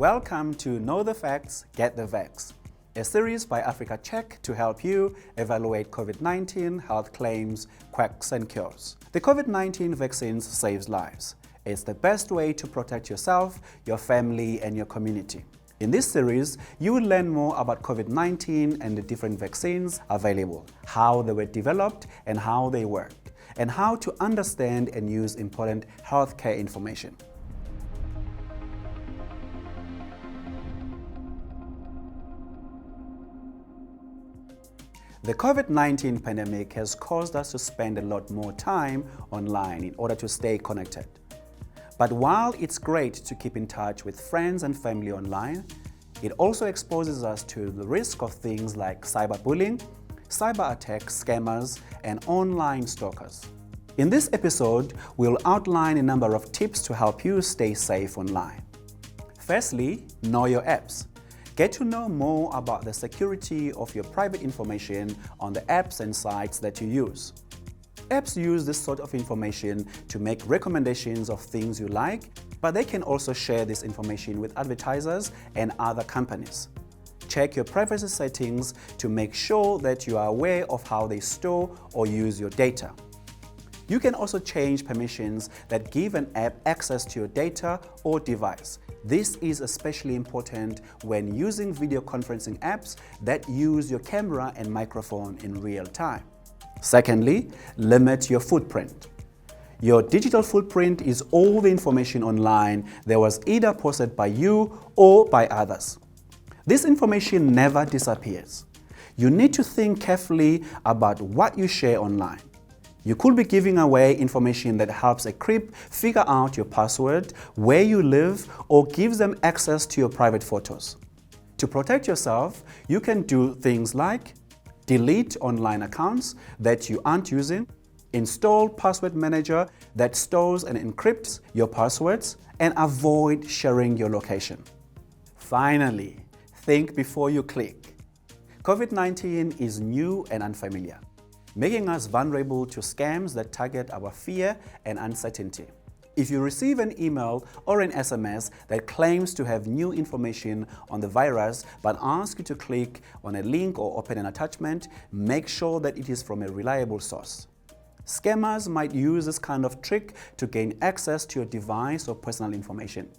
Welcome to Know the Facts, Get the Vax, a series by Africa Check to help you evaluate COVID-19 health claims, quacks and cures. The COVID-19 vaccines saves lives. It's the best way to protect yourself, your family and your community. In this series, you will learn more about COVID-19 and the different vaccines available, how they were developed and how they work, and how to understand and use important healthcare information. The COVID-19 pandemic has caused us to spend a lot more time online in order to stay connected. But while it's great to keep in touch with friends and family online, it also exposes us to the risk of things like cyberbullying, cyber attacks, scammers, and online stalkers. In this episode, we'll outline a number of tips to help you stay safe online. Firstly, know your apps. Get to know more about the security of your private information on the apps and sites that you use. Apps use this sort of information to make recommendations of things you like, but they can also share this information with advertisers and other companies. Check your privacy settings to make sure that you are aware of how they store or use your data. You can also change permissions that give an app access to your data or device. This is especially important when using video conferencing apps that use your camera and microphone in real time. Secondly, limit your footprint. Your digital footprint is all the information online that was either posted by you or by others. This information never disappears. You need to think carefully about what you share online. You could be giving away information that helps a creep figure out your password, where you live, or gives them access to your private photos. To protect yourself, you can do things like delete online accounts that you aren't using, install Password Manager that stores and encrypts your passwords, and avoid sharing your location. Finally, think before you click. COVID-19 is new and unfamiliar, making us vulnerable to scams that target our fear and uncertainty. If you receive an email or an SMS that claims to have new information on the virus but asks you to click on a link or open an attachment, make sure that it is from a reliable source. Scammers might use this kind of trick to gain access to your device or personal information.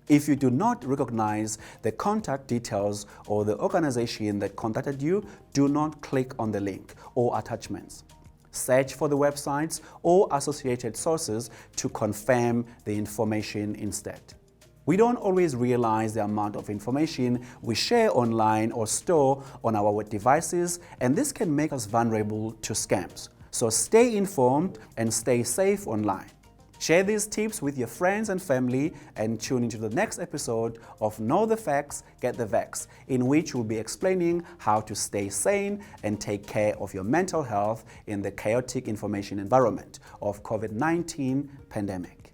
If you do not recognize the contact details or the organization that contacted you, do not click on the link or attachments. Search for the websites or associated sources to confirm the information instead. We don't always realize the amount of information we share online or store on our devices, and this can make us vulnerable to scams. So stay informed and stay safe online. Share these tips with your friends and family and tune into the next episode of Know the Facts, Get the Vax, in which we'll be explaining how to stay sane and take care of your mental health in the chaotic information environment of COVID-19 pandemic.